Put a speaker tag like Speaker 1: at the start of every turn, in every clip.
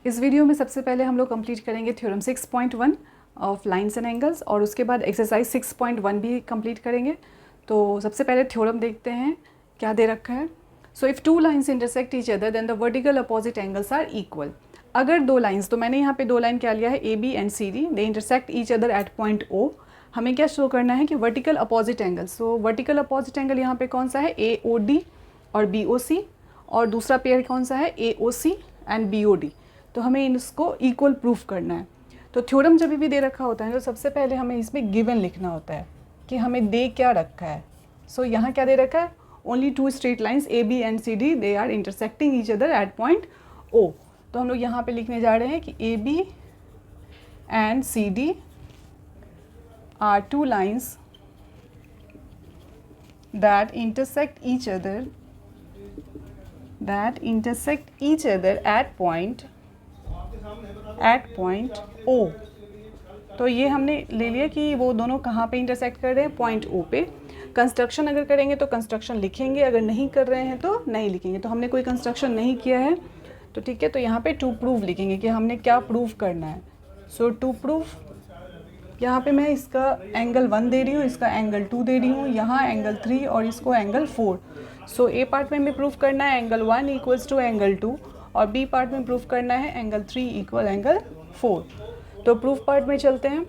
Speaker 1: इस वीडियो में सबसे पहले हम लोग कंप्लीट करेंगे theorem 6.1 of lines and angles और उसके बाद एक्सरसाइज 6.1 भी कंप्लीट करेंगे। तो सबसे पहले थ्योरम देखते हैं क्या दे रखा है। So if two lines intersect each other then the vertical opposite angles are equal. अगर दो लाइंस, तो मैंने यहाँ पे दो लाइन क्या लिया है, A B and C D, they intersect each other at point O. हमें क्या शो करना है कि vertical opposite angle. So vertical opposite angle यहाँ पे कौन सा है, ए ओ डी और बी ओ सी, और दूसरा पेयर कौन सा है, ए O C and B O D. तो हमें इसको इक्वल प्रूफ करना है। तो थ्योरम जब भी दे रखा होता है तो सबसे पहले हमें इसमें गिवन लिखना होता है कि हमें दे क्या रखा है। सो यहाँ क्या दे रखा है, only two straight lines A B and C D they are intersecting each other at point O. तो हम लोग यहाँ पे लिखने जा रहे हैं कि A B and C D are two lines that intersect each other at point O। तो ये हमने ले लिया कि वो दोनों कहाँ पे इंटरसेक्ट कर रहे हैं, पॉइंट O पे। कंस्ट्रक्शन अगर करेंगे तो कंस्ट्रक्शन लिखेंगे, अगर नहीं कर रहे हैं तो नहीं लिखेंगे। तो हमने कोई कंस्ट्रक्शन नहीं किया है तो ठीक है, तो यहाँ पे टू प्रूव लिखेंगे कि हमने क्या प्रूव करना है। सो टू प्रूव, यहाँ पे मैं इसका एंगल 1 दे रही हूँ, इसका एंगल 2 दे रही हूँ, यहाँ एंगल 3 और इसको एंगल 4। सो ए पार्ट में हमें प्रूफ करना है एंगल 1 इक्वल्स टू एंगल 2 और बी पार्ट में प्रूफ करना है एंगल 3 इक्वल एंगल 4। तो प्रूफ पार्ट में चलते हैं।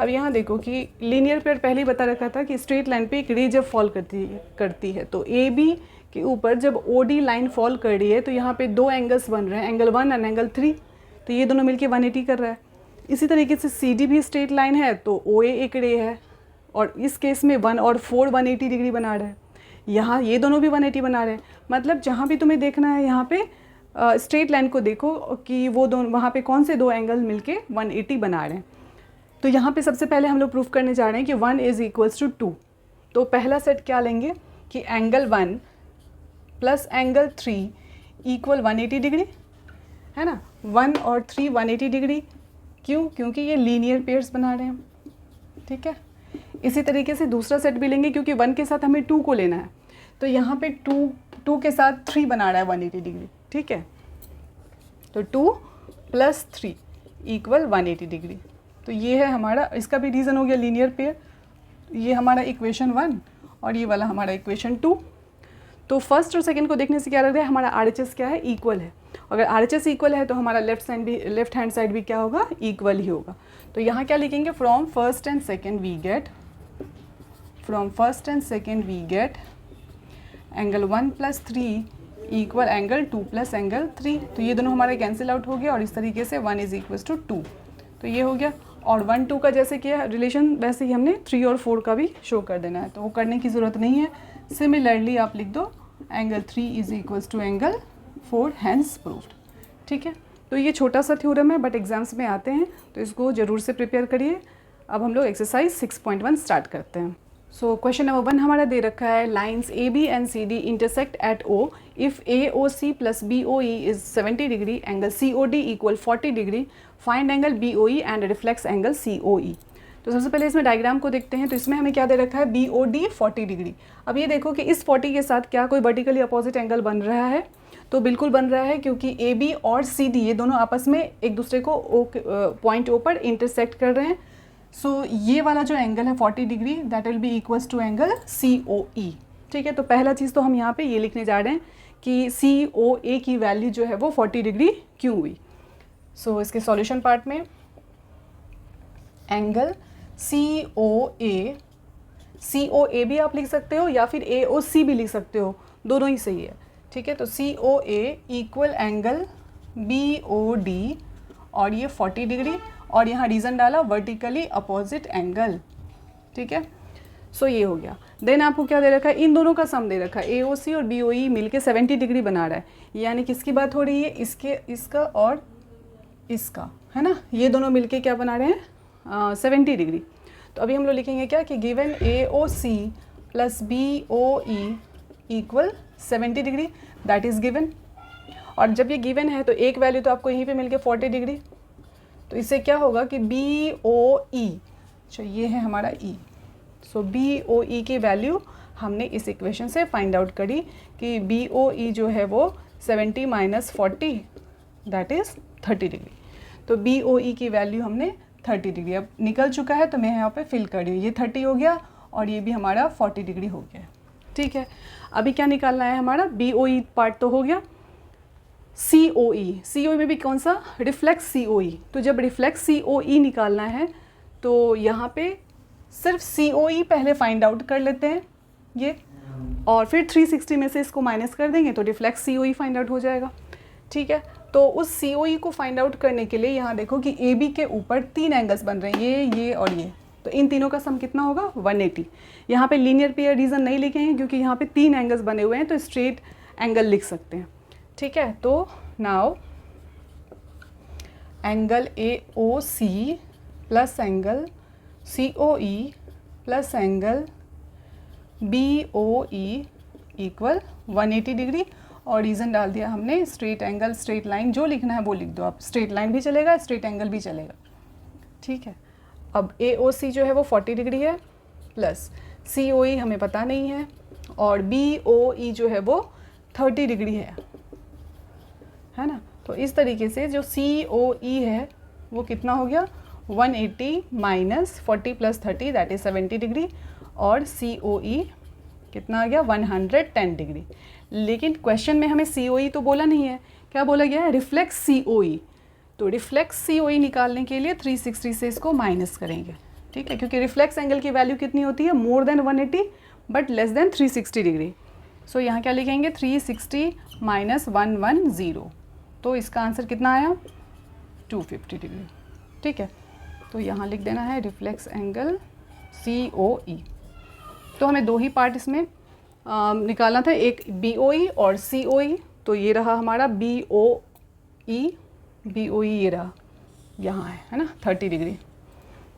Speaker 1: अब यहाँ देखो कि लीनियर पेयर पहले ही बता रखा था कि स्ट्रेट लाइन पे एक रे जब फॉल करती है तो ए बी के ऊपर जब ओ डी लाइन फॉल कर रही है तो यहाँ पे दो एंगल्स बन रहे हैं, एंगल 1 एंड एंगल 3। तो ये दोनों मिलके 180 कर रहा है। इसी तरीके से सी डी भी स्ट्रेट लाइन है तो ओ ए एक रे है और इस केस में 1 और 4 180 डिग्री बना रहे हैं। यहाँ ये दोनों भी 180 बना रहे हैं। मतलब जहाँ भी तुम्हें देखना है यहाँ पे स्ट्रेट लाइन को देखो कि वो दोनों वहाँ पे कौन से दो एंगल मिलके 180 बना रहे हैं। तो यहाँ पे सबसे पहले हम लोग प्रूफ करने जा रहे हैं कि 1 इज़ इक्वल्स टू 2। तो पहला सेट क्या लेंगे कि angle 1 plus angle 3 equal 180 degree है ना। 1 और 3 180 डिग्री, क्यों? क्योंकि ये लीनियर पेयर्स बना रहे हैं, ठीक है। इसी तरीके से दूसरा सेट भी लेंगे क्योंकि 1 के साथ हमें 2 को लेना है। तो यहाँ पे 2 के साथ 3 बना रहा है 180 डिग्री, ठीक है। तो 2 प्लस 3 इक्वल 180 डिग्री। तो ये है हमारा, इसका भी रीज़न हो गया लीनियर पेयर। ये हमारा इक्वेशन 1 और ये वाला हमारा इक्वेशन 2। तो फर्स्ट और सेकंड को देखने से क्या लग रहा है, हमारा RHS क्या है, इक्वल है। अगर RHS इक्वल है तो हमारा लेफ्ट हैंड साइड भी क्या होगा, इक्वल ही होगा। तो यहाँ क्या लिखेंगे, from first and second we get angle 1 plus 3 equal angle 2 plus angle 3। तो ये दोनों हमारे कैंसिल आउट हो गया और इस तरीके से 1 इज इक्वल टू 2। तो ये हो गया। और 1 2 का जैसे किया रिलेशन वैसे ही हमने 3 और 4 का भी शो कर देना है, तो वो करने की ज़रूरत नहीं है। सिमिलरली आप लिख दो angle 3 is equals to angle 4, hence proved, ठीक है। तो ये छोटा सा थ्योरम है बट एग्जाम्स में आते हैं तो इसको ज़रूर से प्रिपेयर करिए। अब हम लोग एक्सरसाइज 6.1 स्टार्ट करते हैं। सो क्वेश्चन नंबर 1 हमारा दे रखा है, lines A B and C D intersect at O if A O C plus B O E is 70 degree, angle C O D equal 40 degree, find angle B O E and reflex angle C O E. तो सबसे पहले इसमें diagram को देखते हैं। तो इसमें हमें क्या दे रखा है, बी ओ डी 40 डिग्री। अब ये देखो कि इस 40 के साथ क्या कोई वर्टिकली अपोजिट एंगल बन रहा है, तो बिल्कुल बन रहा है क्योंकि ए बी और सी डी ये दोनों आपस में एक दूसरे को पॉइंट ओ पर इंटरसेक्ट कर रहे हैं। सो ये वाला जो एंगल है 40 degree that will be equals to angle C O E, ठीक है। तो पहला चीज़ तो हम यहाँ पे ये लिखने जा रहे हैं कि सी ओ ए की वैल्यू जो है वो 40 डिग्री क्यों हुई। सो इसके सॉल्यूशन पार्ट में एंगल सी ओ ए भी आप लिख सकते हो या फिर ए ओ सी भी लिख सकते हो, दोनों ही सही है, ठीक है। तो C O A equal angle B O D और ये 40 डिग्री और यहाँ रीज़न डाला वर्टिकली अपोजिट एंगल, ठीक है। सो ये हो गया। देन आपको क्या दे रखा है, इन दोनों का सम दे रखा है, ए ओ सी और बी ओ ई मिल 70 डिग्री बना रहा है। यानी किसकी बात हो रही है, इसका और इसका, है ना। ये दोनों मिलके क्या बना रहे हैं, 70 डिग्री। तो अभी हम लोग लिखेंगे क्या कि given A O C plus B O E equal 70 degree, that is given. और जब ये गिवन है तो एक वैल्यू तो आपको यहीं पे मिल के 40 डिग्री। तो इससे क्या होगा कि बी ओ ई, अच्छा ये है हमारा ई। सो बी ओ ई की वैल्यू हमने इस इक्वेशन से फाइंड आउट करी कि बी ओ ई जो है वो 70 माइनस 40 दैट इज़ 30 डिग्री। तो BOE की वैल्यू हमने 30 डिग्री अब निकल चुका है, तो मैं यहाँ पे फिल कर रही हूँ। ये 30 हो गया और ये भी हमारा 40 डिग्री हो गया। ठीक है, अभी क्या निकालना है हमारा, BOE पार्ट तो हो गया। COE में भी कौन सा, रिफ्लेक्स COE। तो जब रिफ्लेक्स COE निकालना है तो यहाँ पे सिर्फ COE पहले फाइंड आउट कर लेते हैं ये, और फिर 360 में से इसको माइनस कर देंगे तो रिफ्लेक्स COE फाइंड आउट हो जाएगा। ठीक है, तो उस COE को फाइंड आउट करने के लिए यहाँ देखो कि AB के ऊपर 3 एंगल्स बन रहे हैं, ये और ये, तो इन तीनों का सम कितना होगा 180। यहाँ पे लीनियर पेयर रीज़न नहीं लिखे हैं क्योंकि यहाँ पे 3 एंगल्स बने हुए हैं, तो स्ट्रेट एंगल लिख सकते हैं। ठीक है, तो now angle AOC plus angle COE plus angle BOE equal 180 degree, और रीज़न डाल दिया हमने स्ट्रेट एंगल, स्ट्रेट लाइन, जो लिखना है वो लिख दो आप, स्ट्रेट लाइन भी चलेगा, स्ट्रेट एंगल भी चलेगा। ठीक है, अब AOC जो है वो 40 डिग्री है, प्लस COE हमें पता नहीं है, और BOE जो है वो 30 डिग्री है ना। तो इस तरीके से जो COE है वो कितना हो गया 180 minus 40 plus 30 that is 70 degree, और COE कितना आ गया 110 डिग्री। लेकिन क्वेश्चन में हमें COE तो बोला नहीं है, क्या बोला गया है, रिफ्लेक्स COE। तो रिफ्लेक्स COE निकालने के लिए 360 से इसको माइनस करेंगे। ठीक है, क्योंकि रिफ्लेक्स एंगल की वैल्यू कितनी होती है, more than 180 but less than 360 degree. So यहाँ क्या लिखेंगे 360 माइनस 110, तो इसका आंसर कितना आया 250 डिग्री। ठीक है, तो यहाँ लिख देना है रिफ्लेक्स एंगल COE। तो हमें 2 ही पार्ट इसमें निकालना था, एक BOE और COE। तो ये रहा हमारा BOE ये रहा, यहाँ है ना 30 डिग्री,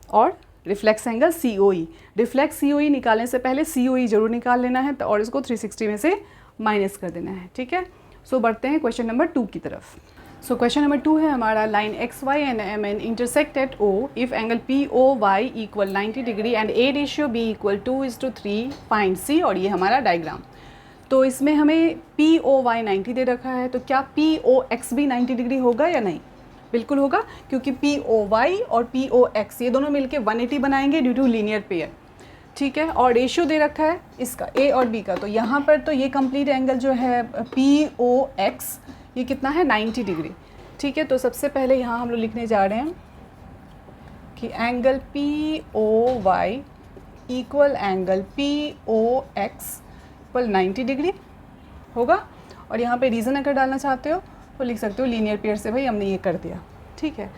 Speaker 1: और reflex angle COE। Reflex COE निकालने से पहले COE जरूर निकाल लेना है, तो और इसको 360 में से माइनस कर देना है। ठीक है, सो बढ़ते हैं क्वेश्चन नंबर 2 की तरफ। सो क्वेश्चन नंबर 2 है हमारा, line XY and MN intersect at O if angle POY equal 90 degree and A ratio B equal 2:3 find C, और ये हमारा डायग्राम। तो इसमें हमें POY 90 दे रखा है, तो क्या POX भी 90 डिग्री होगा या नहीं, बिल्कुल होगा, क्योंकि POY और POX ये दोनों मिलके 180 बनाएंगे ड्यू टू लीनियर पेयर। ठीक है, और रेशियो दे रखा है इसका A और B का, तो यहाँ पर तो ये कंप्लीट एंगल जो है POX ये कितना है 90 डिग्री। ठीक है, तो सबसे पहले यहाँ हम लोग लिखने जा रहे हैं कि angle POY equal angle POX equal 90 degree होगा, और यहाँ पे रीज़न अगर डालना चाहते हो तो लिख सकते हो लीनियर पेयर से, भाई हमने ये कर दिया। ठीक है,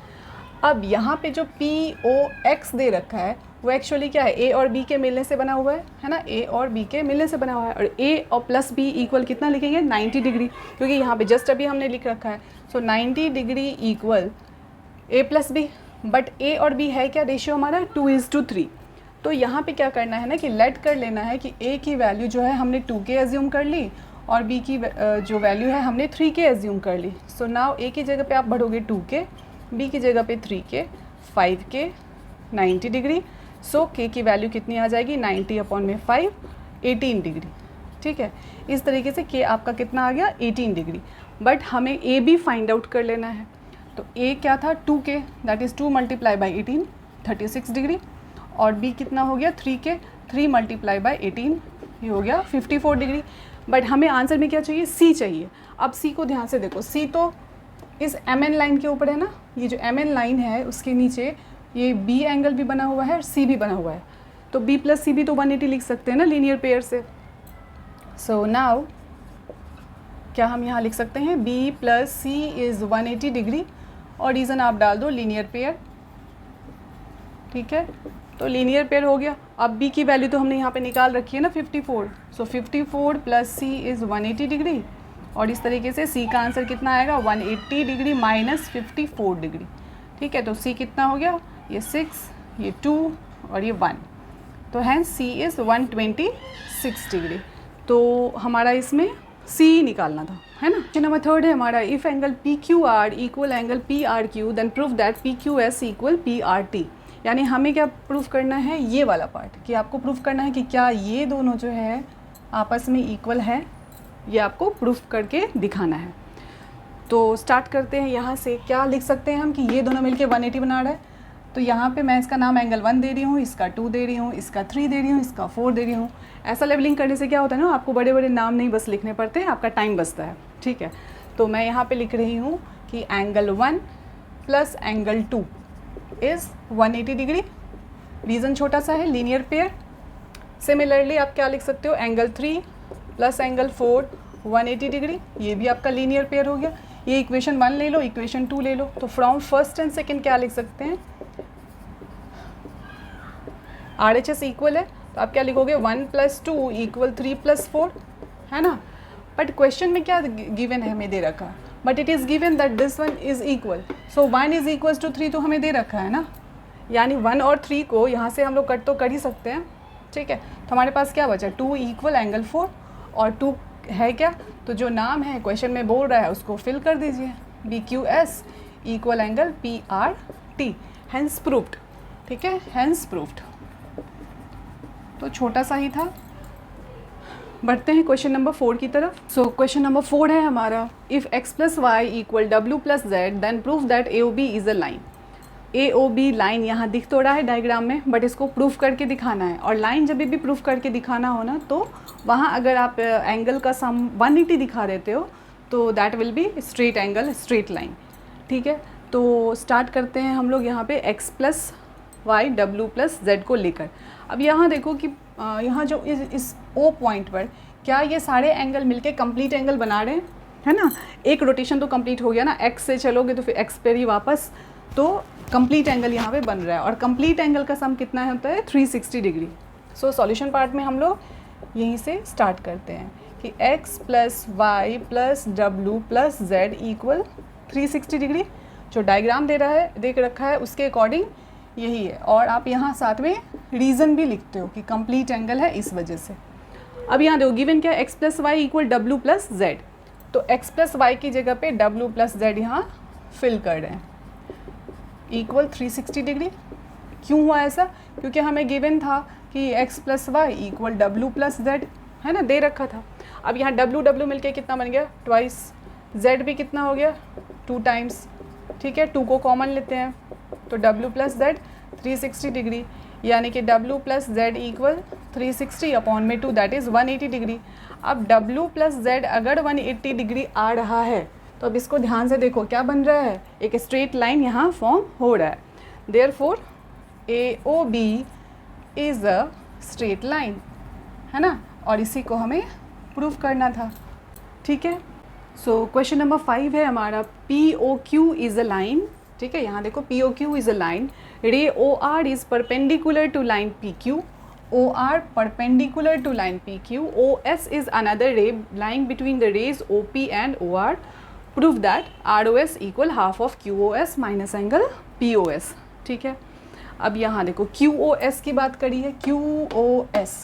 Speaker 1: अब यहाँ पे जो POX दे रखा है वो एक्चुअली क्या है, A और B के मिलने से बना हुआ है ना, A और B के मिलने से बना हुआ है, और A और प्लस B इक्वल कितना लिखेंगे 90 डिग्री, क्योंकि यहाँ पे जस्ट अभी हमने लिख रखा है। सो 90 degree equal A plus B, but A और B है क्या रेशियो हमारा 2:3। तो यहाँ पे क्या करना है ना कि लेट कर लेना है कि A की वैल्यू जो है हमने 2K एज्यूम कर ली, और B की जो वैल्यू है हमने 3K एज्यूम कर ली। सो नाउ A की जगह पे आप बढ़ोगे 2K, B की जगह पे 3K, 5K, 90 डिग्री। सो K की वैल्यू कितनी आ जाएगी 90/5 18 डिग्री। ठीक है, इस तरीके से K आपका कितना आ गया 18 डिग्री, बट हमें A भी फाइंड आउट कर लेना है। तो A क्या था 2K दैट इज़ 2 × 18 36 डिग्री, और B कितना हो गया 3K 3 × 18 ये हो गया 54 डिग्री। बट हमें आंसर में क्या चाहिए C चाहिए। अब C को ध्यान से देखो, C तो इस MN लाइन के ऊपर है ना, ये जो MN लाइन है उसके नीचे ये B एंगल भी बना हुआ है और C भी बना हुआ है, तो B प्लस C भी तो 180 लिख सकते हैं ना लीनियर पेयर से। सो नाउ क्या हम यहाँ लिख सकते हैं B plus C is 180 degree, और रीज़न आप डाल दो लीनियर पेयर। ठीक है, तो लीनियर पेयर हो गया। अब B की वैल्यू तो हमने यहाँ पे निकाल रखी है ना 54, सो 54 प्लस C इज़ 180 डिग्री, और इस तरीके से C का आंसर कितना आएगा 180 डिग्री माइनस 54 डिग्री। ठीक है, तो C कितना हो गया, ये 6, ये 2 और ये 1, तो हैंस C इज़ 126 डिग्री। तो हमारा इसमें C निकालना था, है ना। क्वेश्चन नंबर 3 है हमारा, if angle PQR equal angle PRQ then prove that PQS equal PRT। यानी हमें क्या प्रूफ करना है, ये वाला पार्ट, कि आपको प्रूफ करना है कि क्या ये दोनों जो है आपस में इक्वल है, ये आपको प्रूफ करके दिखाना है। तो स्टार्ट करते हैं यहाँ से। क्या लिख सकते हैं हम कि ये दोनों मिलके 180 बना रहा है, तो यहाँ पे मैं इसका नाम एंगल 1 दे रही हूँ, इसका 2 दे रही हूँ, इसका 3 दे रही हूँ, इसका 4 दे रही हूँ। ऐसा लेवलिंग करने से क्या होता है ना, आपको बड़े बड़े नाम नहीं बस लिखने पड़ते हैं, आपका टाइम बचता है। ठीक है, तो मैं यहाँ पे लिख रही हूँ कि angle 1 plus angle 2 is 180 degree. Reason छोटा सा है, लीनियर पेयर। सिमिलरली आप क्या लिख सकते हो, एंगल 3 प्लस एंगल 4 180 डिग्री, ये भी आपका लीनियर पेयर हो गया। ये इक्वेशन 1 ले लो, इक्वेशन 2 ले लो, तो फ्रॉम फर्स्ट एंड सेकंड क्या लिख सकते हैं, RHS इक्वल है, तो आप क्या लिखोगे 1 + 2 = 3 + 4, है ना। बट क्वेश्चन में क्या गिवन है, हमें दे रखा है, but it is given that this one is equal, सो 1 = 3 तो हमें दे रखा है ना, यानी 1 और 3 को यहाँ से हम लोग कट तो कर ही सकते हैं। ठीक है, तो हमारे पास क्या बचा, 2 = एंगल 4, और 2 है क्या, तो जो नाम है क्वेश्चन में बोल रहा है उसको फिल कर दीजिए, BQS = angle PRT, hence proved. ठीक है, हैंस प्रूव्ड। तो छोटा सा ही था। बढ़ते हैं क्वेश्चन नंबर 4 की तरफ। सो क्वेश्चन नंबर 4 है हमारा, if x + y = w + z then prove that AOB is a line. AOB line यहाँ दिख तो रहा है डायग्राम में, बट इसको प्रूफ करके दिखाना है, और लाइन जब भी प्रूफ करके दिखाना हो ना, तो वहाँ अगर आप एंगल का सम 180 दिखा देते हो तो that will be straight angle, straight line. ठीक है, तो स्टार्ट करते हैं हम लोग यहाँ पे x + y w + z को लेकर। अब यहाँ देखो कि यहाँ जो इस O पॉइंट पर क्या ये सारे एंगल मिलके कंप्लीट एंगल बना रहे हैं, है ना। एक रोटेशन तो कंप्लीट हो गया ना, x से चलोगे तो फिर x पर ही वापस, तो कंप्लीट एंगल यहाँ पे बन रहा है, और कंप्लीट एंगल का सम कितना होता है, 360 डिग्री। सो सॉल्यूशन पार्ट में हम लोग यहीं से स्टार्ट करते हैं कि x + y + w + z = 360 degree. जो डायग्राम देख रखा है उसके अकॉर्डिंग यही है, और आप यहाँ साथ में रीज़न भी लिखते हो कि कंप्लीट एंगल है इस वजह से। अब यहाँ देखो गिवन क्या है, x + y = w + z, तो x + y की जगह पे w + z यहाँ फिल कर रहे हैं, इक्वल 360 डिग्री। क्यों हुआ ऐसा, क्योंकि हमें गिवन था कि x + y = w + z, है ना, दे रखा था। अब यहाँ w मिलके कितना बन गया, ट्वाइस, z भी कितना हो गया, 2 टाइम्स। ठीक है, 2 को कॉमन लेते हैं, तो w + z 360 डिग्री, यानी कि w + z = 360/2 that is 180 degree. अब w + z अगर 180 डिग्री आ रहा है, तो अब इसको ध्यान से देखो क्या बन रहा है, एक स्ट्रेट लाइन यहाँ फॉर्म हो रहा है। Therefore AOB is a straight line, है ना, और इसी को हमें प्रूव करना था। ठीक है, सो क्वेश्चन नंबर 5 है हमारा, POQ इज़ अ लाइन। ठीक है, यहाँ देखो POQ is a line, ray OR is perpendicular to line PQ, OR perpendicular to line PQ, OS is another ray lying between the rays OP and OR. Prove that ROS = half of QOS minus angle POS. ठीक है, अब यहाँ देखो QOS की बात करी है, QOS,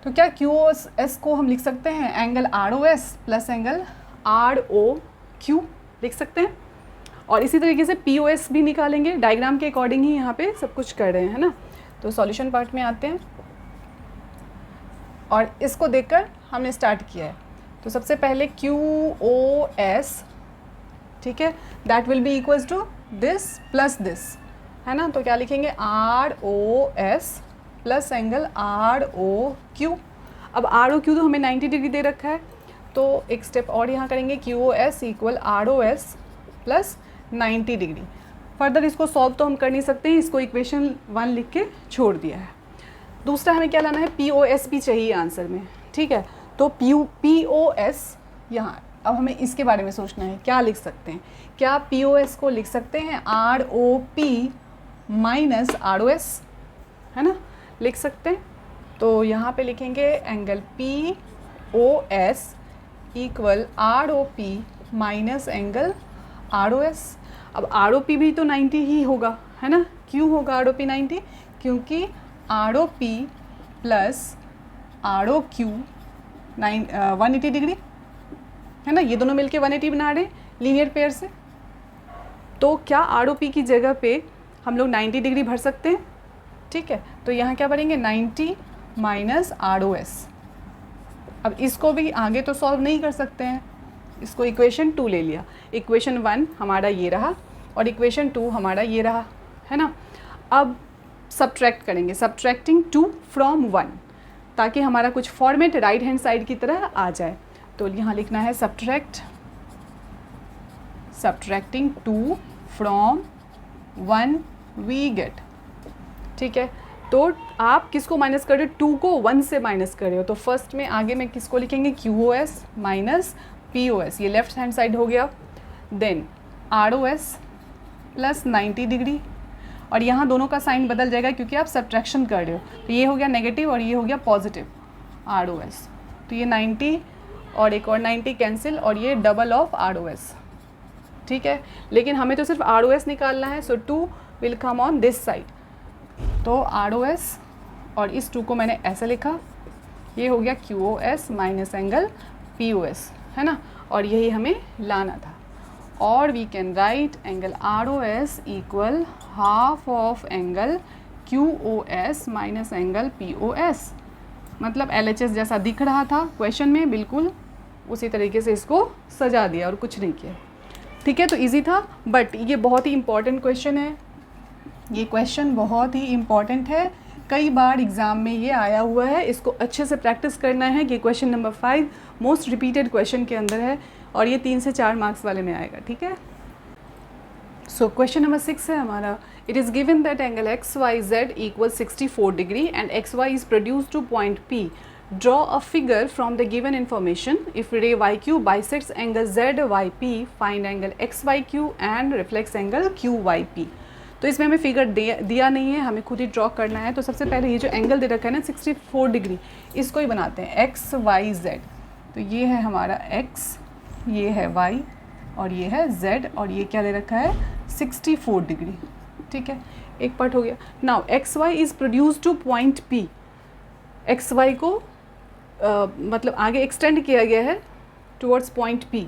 Speaker 1: तो क्या QOS को हम लिख सकते हैं angle ROS plus angle ROQ लिख सकते हैं, और इसी तरीके से POS भी निकालेंगे, डायग्राम के अकॉर्डिंग ही यहाँ पे सब कुछ कर रहे हैं, है ना। तो सॉल्यूशन पार्ट में आते हैं, और इसको देखकर हमने स्टार्ट किया है। तो सबसे पहले QOS, ठीक है, that will be equals to this plus this, है ना, तो क्या लिखेंगे ROS प्लस एंगल ROQ। अब ROQ तो हमें 90 डिग्री दे रखा है, तो एक स्टेप और यहाँ करेंगे, QOS = ROS plus 90 degree. Further इसको सॉल्व तो हम कर नहीं सकते हैं, इसको इक्वेशन 1 लिख के छोड़ दिया है। दूसरा हमें क्या लाना है, POS भी चाहिए आंसर में। ठीक है, तो POS यहाँ, अब हमें इसके बारे में सोचना है, क्या लिख सकते हैं, क्या POS को लिख सकते हैं ROP माइनस ROS, है ना, लिख सकते हैं। तो यहाँ पे लिखेंगे angle POS = ROP minus angle ROS। अब ROP भी तो 90 ही होगा, है ना। क्यों होगा ROP 90, क्योंकि ROP प्लस ROQ 180 डिग्री, है ना, ये दोनों मिलके 180 बना रहे हैं लीनियर पेयर से। तो क्या ROP की जगह पे हम लोग 90 डिग्री भर सकते हैं। ठीक है, तो यहाँ क्या भरेंगे 90 माइनस ROS। अब इसको भी आगे तो सॉल्व नहीं कर सकते हैं, इसको इक्वेशन 2 ले लिया, इक्वेशन 1 हमारा ये रहा और इक्वेशन 2 हमारा ये रहा, है ना। अब सब्ट्रैक्ट करेंगे, सब्ट्रैक्टिंग 2 फ्रॉम 1, ताकि हमारा कुछ फॉर्मेट राइट हैंड साइड की तरह आ जाए। तो यहाँ लिखना है सब्ट्रैक्टिंग 2 फ्रॉम 1 वी गेट, ठीक है। तो आप किसको माइनस कर रहे हो, 2 को 1 से माइनस कर रहे हो, तो फर्स्ट में आगे में किसको लिखेंगे, QoS माइनस PoS, ये लेफ्ट हैंड साइड हो गया। देन ROS प्लस 90 डिग्री, और यहाँ दोनों का साइन बदल जाएगा क्योंकि आप सब्ट्रैक्शन कर रहे हो, तो ये हो गया नेगेटिव और ये हो गया पॉजिटिव ROS, तो ये 90 और एक और 90 कैंसिल और ये डबल ऑफ ROS, ठीक है। लेकिन हमें तो सिर्फ ROS निकालना है, सो 2 will come on this side, तो ROS और इस 2 को मैंने ऐसे लिखा, ये हो गया QoS माइनस एंगल PoS, है ना, और यही हमें लाना था। और we can write angle ROS equal half of angle QoS minus angle PoS, मतलब LHS जैसा दिख रहा था क्वेश्चन में, बिल्कुल उसी तरीके से इसको सजा दिया और कुछ नहीं किया, ठीक है। तो इजी था, बट ये बहुत ही इम्पॉर्टेंट क्वेश्चन है, ये क्वेश्चन बहुत ही इम्पॉर्टेंट है, कई बार एग्ज़ाम में ये आया हुआ है, इसको अच्छे से प्रैक्टिस करना है कि question number 5 most repeated question के अंदर है और ये 3 से 4 मार्क्स वाले में आएगा, ठीक है। सो क्वेश्चन नंबर 6 है हमारा, it is given that angle XYZ equal 64 degree and XY is produced two point P. Draw a figure from the given information. If ray YQ bisects angle ZYP, find angle XYQ and reflects angle QYP. तो इसमें हमें figure दिया नहीं है, हमें खुद ही draw करना है। तो सबसे पहले ये जो एंगल दे रखा है ना 64 डिग्री, इसको ही बनाते हैं XYZ। तो ये है हमारा X, ये है Y और ये है Z और ये क्या दे रखा है 64 डिग्री, ठीक है। एक पार्ट हो गया। Now XY is produced two point P, XY को मतलब आगे एक्सटेंड किया गया है टुवर्ड्स पॉइंट P।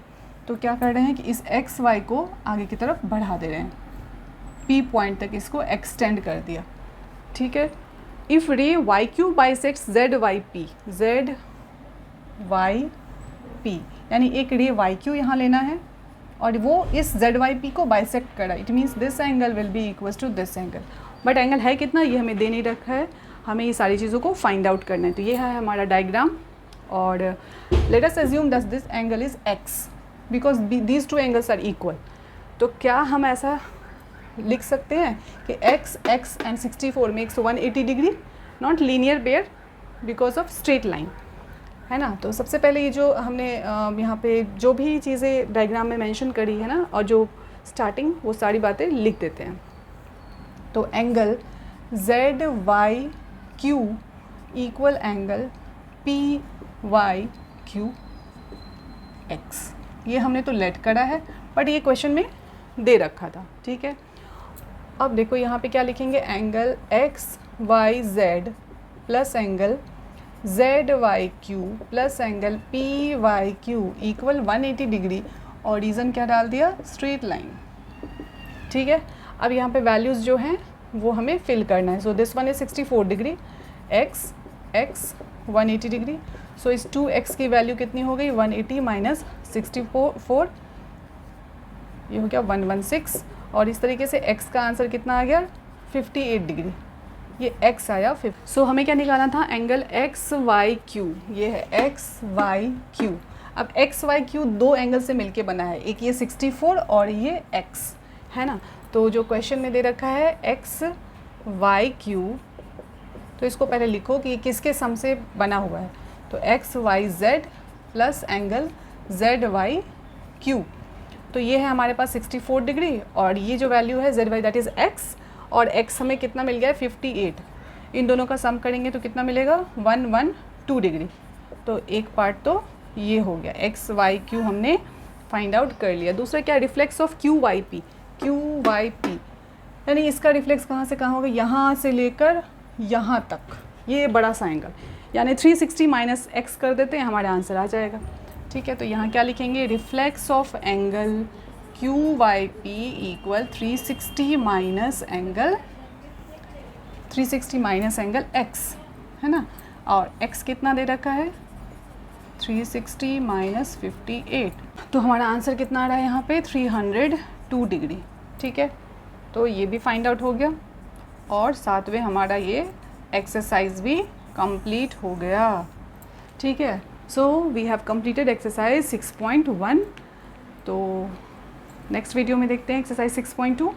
Speaker 1: तो क्या कर रहे हैं कि इस XY को आगे की तरफ बढ़ा दे रहे हैं, P पॉइंट तक इसको एक्सटेंड कर दिया, ठीक है। इफ़ रे YQ बाइसेक्ट्स ZYP, ZYP यानी एक रे YQ यहाँ लेना है और वो इस ZYP को बाइसेक्ट कर रहा है, it means this angle will be equals to this angle. But angle है कितना ये हमें दे नहीं रखा है, हमें ये सारी चीज़ों को फाइंड आउट करना है। तो ये है हमारा डायग्राम और let us assume that this angle is x because these 2 angles are equal. तो क्या हम ऐसा लिख सकते हैं कि x and 64 makes 180 degree, not linear pair because of straight line, है ना। तो सबसे पहले ये जो हमने यहाँ पे जो भी चीज़ें डायग्राम में मेंशन करी है ना और जो स्टार्टिंग वो सारी बातें लिख देते हैं। तो angle ZYQ equal angle PYQX, ये हमने तो लेट करा है बट ये क्वेश्चन में दे रखा था, ठीक है। अब देखो यहाँ पे क्या लिखेंगे, angle XYZ plus angle ZYQ plus angle PYQ equal 180 degree और रीज़न क्या डाल दिया, स्ट्रेट लाइन, ठीक है। अब यहाँ पे वैल्यूज़ जो हैं वो हमें फिल करना है। So this one is 64 degree, x 180 degree. So इस 2x की वैल्यू कितनी हो गई, 180 माइनस 64, ये हो गया 116 और इस तरीके से x का आंसर कितना आ गया 58 डिग्री, ये x आया 50। सो हमें क्या निकालना था, एंगल XYQ, ये है XYQ। अब XYQ 2 एंगल से मिलके बना है, एक ये 64 और ये x, है ना। तो जो क्वेश्चन में दे रखा है XYQ, तो इसको पहले लिखो कि ये किसके सम से बना हुआ है। तो XYZ प्लस एंगल ZYQ, तो ये है हमारे पास 64 डिग्री और ये जो वैल्यू है ZY दैट इज़ x और x हमें कितना मिल गया है 58। इन दोनों का सम करेंगे तो कितना मिलेगा 112 डिग्री। तो एक पार्ट तो ये हो गया, XYQ हमने फाइंड आउट कर लिया। दूसरा क्या, रिफ्लेक्स ऑफ QYP, यानी इसका रिफ्लेक्स कहाँ से कहाँ होगा, यहाँ से लेकर यहाँ तक, ये बड़ा सा एंगल, यानी 360 माइनस x कर देते हैं, हमारा आंसर आ जाएगा, ठीक है। तो यहाँ क्या लिखेंगे, reflex of angle QYP equal 360 minus angle x, है ना। और x कितना दे रखा है 360 माइनस 58, तो हमारा आंसर कितना आ रहा है यहाँ पे 302 डिग्री। ठीक है, तो ये भी फाइंड आउट हो गया और साथ में हमारा ये एक्सरसाइज भी कंप्लीट हो गया। ठीक है, so we have completed exercise 6.1। तो नेक्स्ट वीडियो में देखते हैं एक्सरसाइज 6.2।